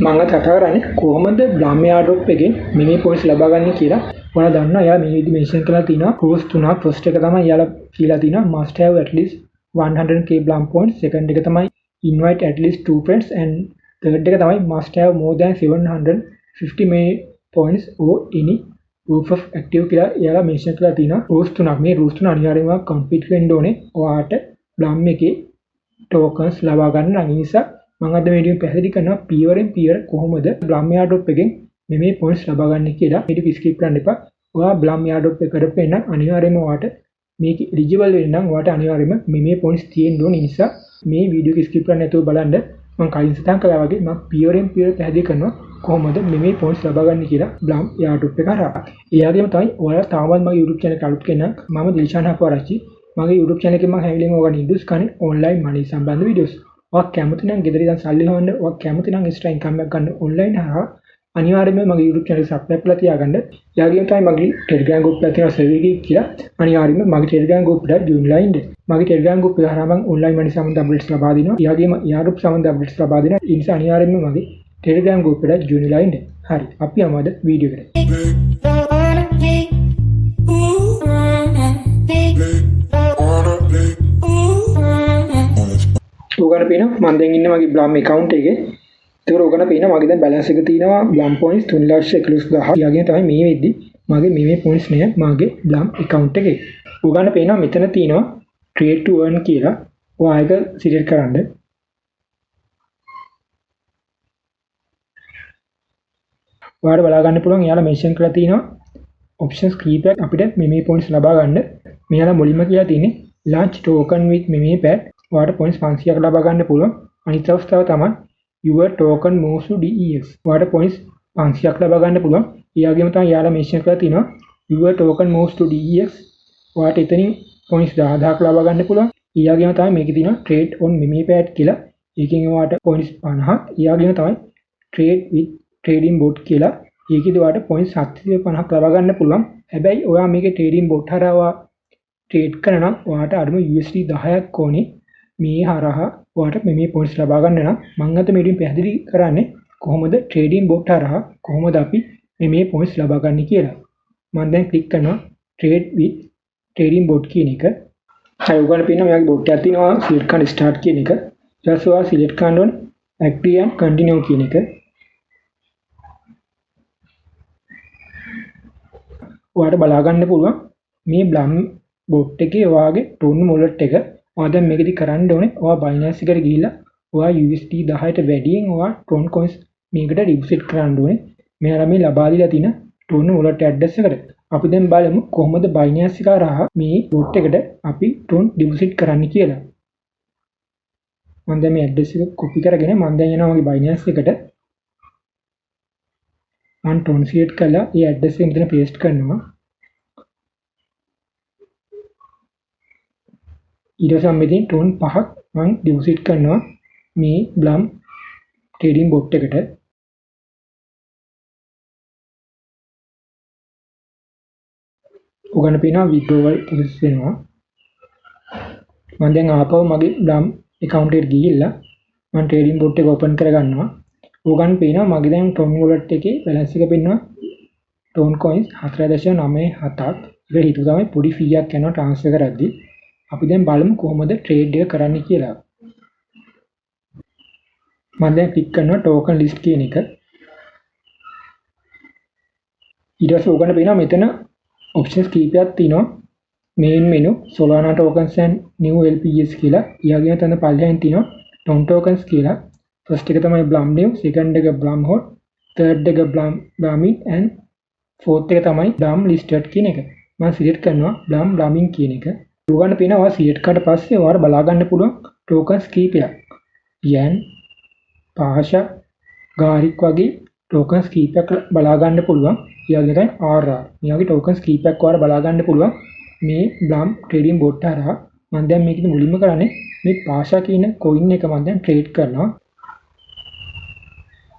මම කතා කරන්නේ කොහොමද බ්ලාම් එයාඩ්‍රොප් එකෙන් මිනි පොයින්ට්ස් ලබා ගන්න කියලා. ඔයාලා දන්නවා එයා මේ විදිහ මෙන්ෂන් කරලා තිනවා රූල්ස් තුනක්. ෆස්ට් එක තමයි එයාලා කියලා තිනවා must have at least 100k blam points. Second එක තමයි invite at least 2 friends and third එක තමයි must have more than 750 mini points or any proof of active කියලා එයාලා මෙන්ෂන් කරලා තිනවා රූල්ස් තුනක්. මේ රූල්ස් තුන අනිවාර්යයෙන්ම කම්ප්ලීට් වෙන්න ඕනේ ඔයාට බ්ලාම් එකේ tokens ලබා ගන්න. ඒ නිසා මම අද මේ වීඩියෝ පැහැදිලි කරනවා පියවරෙන් පියවර කොහොමද බ්ලාම් එයාඩ්‍රොප් එකෙන් මේ පොයින්ට්ස් ලබා ගන්න කියලා. වීඩියෝ ස්කිප් කරන්න එපා. ඔයා බ්ලාම් එයාඩ්‍රොප් එක කරපෙන්න අනිවාර්යයෙන්ම ඔයාට මේක එලිජිබල් වෙන්න නම් ඔයාට අනිවාර්යයෙන්ම මේ පොයින්ට්ස් තියෙන්න ඕන. නිසා මේ වීඩියෝ එක ස්කිප් කරන්න නැතුව බලන්න. මම කලින් සටහන් කළා වගේ මම පියවරෙන් පියවර පැහැදිලි කරනවා කොහොමද මේ පොයින්ට්ස් ලබා ගන්න කියලා බ්ලාම් එයාඩ්‍රොප් එක හරහා. ඒ වගේම තමයි ඔයාලා තාමත් මගේ YouTube channel එක අලුත් කෙනෙක් මම දිල්ෂාන් හක්වාරච්චි. මගේ YouTube channel එකේ මම හැවිලිම ඔයගොල්ලෝ ඉන්ඩුස් කන්නේ online money සම්බන්ධ වීඩියෝස්. ඔයා කැමති නම් ගෙදර ඉඳන් සල්ලි හොයන්න, ඔයා කැමති නම් extra income එකක් ගන්න online හරහා අනිවාර්යයෙන්ම මගේ YouTube channel එක subscribe කරලා තියාගන්න. ඒ වගේම තමයි මගේ Telegram group එකක් තියෙනවා server එකේ කියලා. අනිවාර්යයෙන්ම මගේ Telegram group එකට join වෙලා ඉන්න. මගේ Telegram group එක හරහා මම online money සම්බන්ධ updates ලබා දෙනවා. ඒ වගේම earn සම්බන්ධ updates ලබා දෙනවා. ඒ නිසා අනිවාර්යයෙන්ම මගේ Telegram group එකට join වෙලා ඉන්න. හරි. අපි යමු අද වීඩියෝ එකට. ඔයගොල්ලෝ පේනවා මම දැන් ඉන්නේ මගේ බ්ලාම් account එකේ. ඒකට ඔයගොල්ලෝ පේනවා මගේ දැන් balance එක තියෙනවා බ්ලාම් points 3,11,000. ඊයගෙන් තමයි මේ වෙද්දි මගේ මේ points නේ මගේ බ්ලාම් account එකේ. ඔයගොල්ලෝ පේනවා මෙතන තියෙනවා trade to earn කියලා. ඔයාලක select කරන්න. ඔයාලට බලා ගන්න පුළුවන් එයාලා mention කරලා තියෙනවා options කීපයක් අපිට මේ points ලබා ගන්න. මෙයාලා මුලින්ම කියලා තියෙන්නේ launch token with MemePad. ඔයාලට points 500ක් ලබා ගන්න පුළුවන්. අනිත් අවස්ථාව තමයි your token moves to DEX. ඔයාලට points 500ක් ලබා ගන්න පුළුවන්. ඒ වගේම තමයි යාලා mention කරලා තිනවා your token moves to DEX. ඔයාලට එතනින් points 10000ක් ලබා ගන්න පුළුවන්. ඒ වගේම තමයි මේකේ තියෙනවා trade on MemePad කියලා. ඒකෙන් ඔයාලට points 50ක්. ඒ වගේම තමයි trade with trading bot කියලා. ඒකෙදි ඔයාලට points 750ක් ලබා ගන්න පුළුවන්. හැබැයි ඔයා මේකේ trading bot හරහා trade කරනවා ඔයාලට අඩුම USD 10ක් ඕනේ. මේ හරහා ඔයාලට මේ points ලබා ගන්න නම් මම අද මේකෙන් පැහැදිලි කරන්නේ කොහොමද trading bot හරහා කොහොමද අපි මේ points ලබා ගන්න කියලා. මම දැන් click කරනවා trade with trading bot කියන එක. හරි ඔයගොල්ලෝ පේනවා මෙයාගේ bot එකක් තියෙනවා select කරන start කියන එක. ඊට පස්සේ ඔයා select කරන්න ඕනේ active and continue කියන එක. ඔයාලට බලා ගන්න පුළුවන් මේ බ්ලාම් bot එකේ ඔයාගේ tone wallet එක ඔයා දැන් මේකෙදි කරන්න ඕනේ ඔයා Binance එකට ගිහිල්ලා ඔයා USD 10ට වැඩියෙන් ඔයා Tron coins මේකට deposit කරන්න ඕනේ. මෙයාලා මේ ලබා දීලා තියෙන Tron wallet address එකට. අපි දැන් බලමු කොහොමද Binance එක හරහා මේ bot එකට අපි Tron deposit කරන්න කියලා. මම දැන් මේ address එක copy කරගෙන මම දැන් යනවා මගේ Binance එකට. මම Tron select කරලා ඒ address එක මෙතන paste කරනවා. ඊට පස්සේ මම මෙතන ටෝන් 5ක් මම ඩිපොසිට් කරනවා මේ බ්ලාම් ට්‍රේඩින් බොට් එකට. ඔයගොල්ලෝ පේනවා withdrawal process වෙනවා. මම දැන් ආපහු මගේ බ්ලාම් account එකට ගිහිල්ලා මම ට්‍රේඩින් බොට් එක open කරගන්නවා. ඔයගොල්ලෝ පේනවා මගේ දැන් Tron wallet එකේ balance එක පෙන්නවා Tron coins 4.97ක්. ඒක හිතුව තමයි පොඩි fee එකක් යනවා transfer කරද්දී. අපි දැන් බලමු කොහොමද trade එක කරන්න කියලා. මම දැන් click කරනවා token list කියන එක. ඊට පස්සේ ඔයගොල්ලෝ පේනවා මෙතන options කීපයක් තියෙනවා. main menu Solana tokens and new LPs කියලා. ඊයගෙන තන පල්ලෙන් තියෙනවා Tron tokens කියලා. first එක තමයි Blam new, second එක Blam hot, third එක Blaming and fourth එක තමයි Blam listed කියන එක. මම select කරනවා Blaming කියන එක. ඔයගොල්ලෝ පේනවා select කරලා පස්සේ ඔයාලා බලා ගන්න පුළුවන් tokens කීපයක්. yen, pasha, garik වගේ tokens කීපයක් බලා ගන්න පුළුවන්. ඊයගෙන RR. මේ වගේ tokens කීපයක් ඔයාලා බලා ගන්න පුළුවන් මේ Blam trading bot හරහා. මම දැන් මේකෙදි මුලින්ම කරන්නේ මේ pasha කියන coin එක මම දැන් trade කරනවා.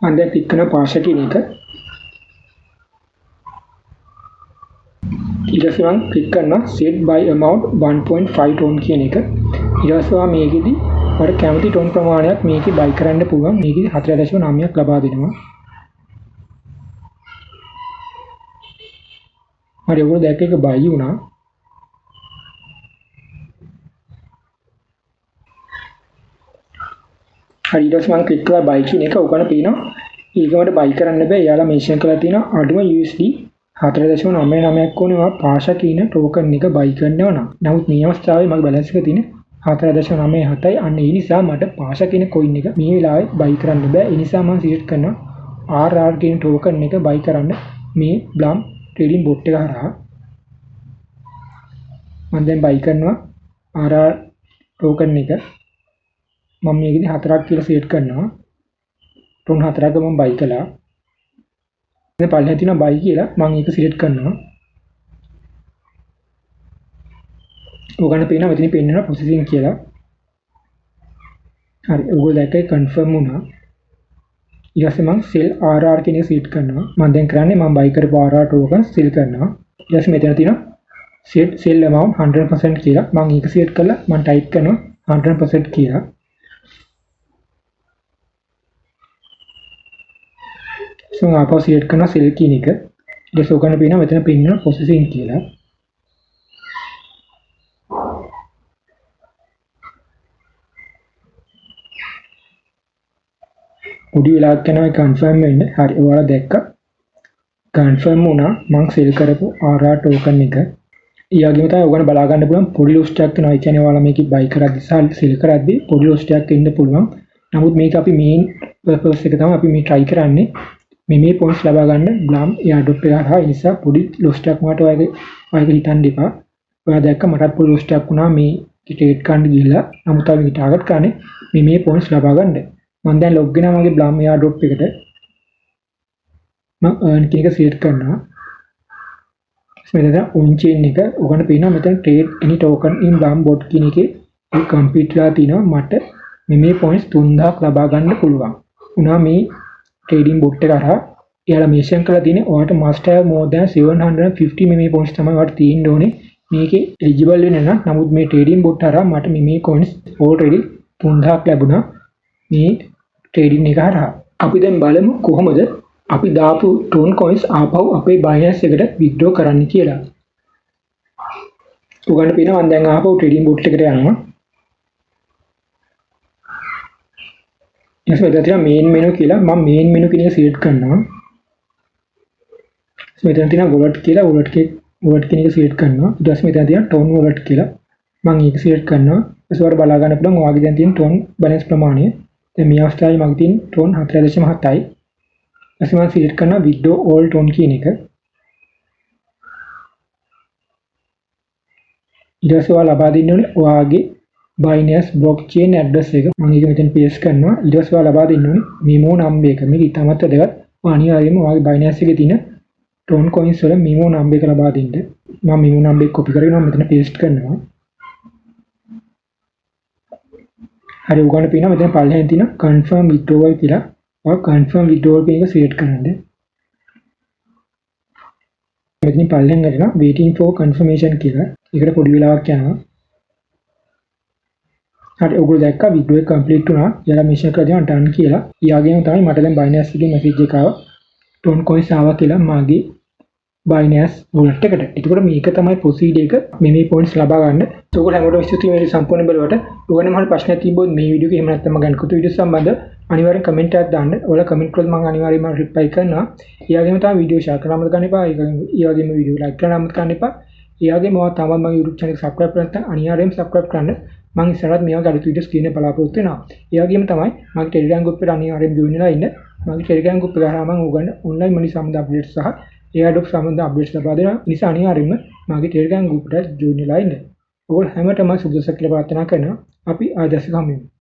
මම දැන් click කරන pasha කියන එක. ඊට පස්සේ මම click කරනවා set by amount 1.5 Tron කියන එක. ඊට පස්සේ මේකෙදි ඔයාලට කැමති ටෝන් ප්‍රමාණයක් මේකේ බයි කරන්න පුළුවන්. මේකේ 4.9ක් ලබා දෙනවා. හරි ඔයගොල්ලෝ දැක්ක එක බයි වුණා. හරි ඊට පස්සේ මම ක්ලික් කරලා බයි කියන එක උගන්න පේනවා. ඊගමට බයි කරන්න බෑ. එයාලා මෙන්ෂන් කරලා තියෙනවා අඩුම USD 4.99ක් ඕනේ ඔයා පාෂා කියන ටෝකන් එක බයි කරනවා නම්. නමුත් මේ අවස්ථාවේ මගේ බැලන්ස් එක තියෙන්නේ 4.97යි. අන්න ඒ නිසා මට පාෂා කියන coin එක මේ වෙලාවේ බයි කරන්න බෑ. ඒ නිසා මම සිලෙක්ට් කරනවා RR කියන ටෝකන් එක බයි කරන්න මේ බ්ලම් ට්‍රේඩින් බොට් එක හරහා. මම දැන් බයි කරනවා RR ටෝකන් එක. මම මේකෙදි 4ක් කියලා සිලෙක්ට් කරනවා. ටෝන් 4ක මම බයි කළා. දැන් පල්ලෙහා තියෙනවා බයි කියලා මම ඒක සිලෙක්ට් කරනවා. ඔයගොල්ලන් පේනවා මෙතන පෙන්නනවා ප්‍රොසෙසින් කියලා. හරි ඔයගොල්ලෝ දැක්කේ කන්ෆර්ම් වුණා. ඊට පස්සේ මම sell RR කියන එක සිලෙක්ට් කරනවා. මම දැන් කරන්නේ මම buy කරපු RR token sell කරනවා. ඊට පස්සේ මෙතන තියෙනවා set sell amount 100% කියලා. මම ඒක සිලෙක්ට් කරලා මම type කරනවා 100% කියලා. so මම ආපහු සිලෙක්ට් කරනවා sell කියන එක. ඊට පස්සේ ඔයගොල්ලන් පේනවා මෙතන පෙන්නනවා processing කියලා. පොඩි වෙලාවක් යනවා කන්ෆර්ම් වෙන්න. හරි ඔයාලා දැක්කා කන්ෆර්ම් වුණා මම සෙල් කරපු RR ටෝකන් එක. ඊයගෙම තමයි ඔයගොල්ලෝ බලා ගන්න පුළුවන් පොඩි ලොස් ටයක් වෙනවා. ඒ කියන්නේ ඔයාලා මේක බයි කරද්දි සහ සෙල් කරද්දි පොඩි ලොස් ටයක් එන්න පුළුවන්. නමුත් මේක අපි මේන් පර්පස් එක තමයි අපි මේ try කරන්නේ. මේ points ලබා ගන්න බ්ලම් airdrop එක හරහා. ඒ නිසා පොඩි ලොස් ටයක් මට ඔයගේ හිතන්න එපා. ඔයා දැක්ක මටත් පොඩි ලොස් ටයක් වුණා මේ ට්‍රේඩ් ගන්න ගිහලා. නමුත් අපි ටාගට් කරන්නේ මේ points ලබා ගන්න. මම දැන් ලොග් වෙනවා මගේ බ්ලම් airdrop එකට. මම earn කියන එක සිලෙක්ට් කරනවා. මෙතන on chain එක ඔයගොල්ලන්ට පේනවා මෙතන trade any token in blam bot කියන එකේ ඒ කම්ප්ලීට් වෙලා තිනවා. මට මේ points 3000ක් ලබා ගන්න පුළුවන්. උනා මේ trading bot එක හරහා එයාලා මෙන්ෂන් කරලා තියෙන්නේ ඔයාලට must have more than 750 මේ points තමයි ඔයාලට තියෙන්න ඕනේ. මේකේ eligible වෙන්න නම්. නමුත් මේ trading bot හරහා මට මේ coins already 3000ක් ලැබුණා. මේ trading එක හරහා අපි දැන් බලමු කොහොමද අපි දාපු ටෝන් coins ආපහු අපේ Binance එකට withdraw කරන්න කියලා. උගන්න පේනවා මම දැන් ආපහු trading bot එකට යනවා. ඊට පස්සේ මෙතන main menu කියලා මම main menu කියන එක select කරනවා. මෙතන තියෙනවා wallet කියලා wallet කියන එක select කරනවා. ඊට පස්සේ මෙතන තියෙනවා tone wallet කියලා මම ඒක select කරනවා. ඊට පස්සේ බලා ගන්න පුළුවන් ඔයාගේ දැන් තියෙන tone balance ප්‍රමාණය. දැන් මේ අවස්ථාවේ මගේ තියෙන tone 4.7යි. ඊට මම select කරනවා withdraw all tone කියන එක. ඊට පස්සේ ඔයාලා ලබා දෙන්න ඕනේ ඔයාගේ Binance blockchain address එක. මම ඒක මෙතන paste කරනවා. ඊට පස්සේ ඔයාලා ලබා දෙන්න ඕනේ memo number එක. මේක ඉතාමත් වැදගත්. ඔයා අනිවාර්යයෙන්ම ඔයාගේ Binance එකේ තියෙන tone coins වල memo number එක ලබා දෙන්න. මම memo number එක copy කරගෙන මෙතන paste කරනවා. හරි උගන්න පේනවා මෙතන පල්ලෙහෙන් තියෙන confirm withdrawal කියලා. ඔය confirm withdrawal කියන එක select කරන්න. මෙතන පල්ලෙහෙන් ගන්නවා waiting for confirmation කියලා. ඒකට පොඩි වෙලාවක් යනවා. හරි ඔයගොල්ලෝ දැක්කා withdrawal complete වුණා. යාලා මෙන්ෂන් කරලා දෙනවා done කියලා. ඊයගෙම තමයි මට දැන් Binance එකේ message එක ආවා. tone coins ආවා කියලා මාගේ Binance wallet එකට. එතකොට මේක තමයි procedure එක මේ points ලබා ගන්න. ඔයගොල්ලෝ හැමෝටම ස්තුතියි මේ සම්පූර්ණ බලවට. ඔයගොල්ලෝ මට ප්‍රශ්න තිබ්බොත් මේ වීඩියෝ එක එහෙම නැත්නම් මම ගන්න කුතු වීඩියෝ සම්බන්ධ අනිවාර්යෙන් කමෙන්ට් එකක් දාන්න. ඔයාලා කමෙන්ට් කළොත් මම අනිවාර්යෙන්ම රිප්ලයි කරනවා. ඊයගෙම තමයි වීඩියෝ share කරන්න අමතක කරන්න එපා. ඊයගෙම වීඩියෝ like කරන්න අමතක කරන්න එපා. ඊයගෙම ඔයා තාමත් මගේ YouTube channel එක subscribe කරලා නැත්නම් අනිවාර්යෙන්ම subscribe කරන්න. මම ඉස්සරහට මේ වගේ අලුත් වීඩියෝස් කියන බලාපොරොත්තු වෙනවා. ඊයගෙම තමයි මගේ Telegram group එකට අනිවාර්යෙන්ම join වෙලා ඉන්න. මගේ Telegram group එක හරහා මම ඔයගොල්ලන්ට online money සම්බන්ධ updates සහ airdrop සම්බන්ධ updates ලබා දෙනවා. නිසා අනිවාර්යෙන්ම මගේ Telegram group එකට join වෙලා ඉන්න. ඔයගොල්ලෝ හැමෝටම සුබ දවසක් කියලා ප්‍රාර්ථනා කරනවා. අපි ආදර්ශ ගමු.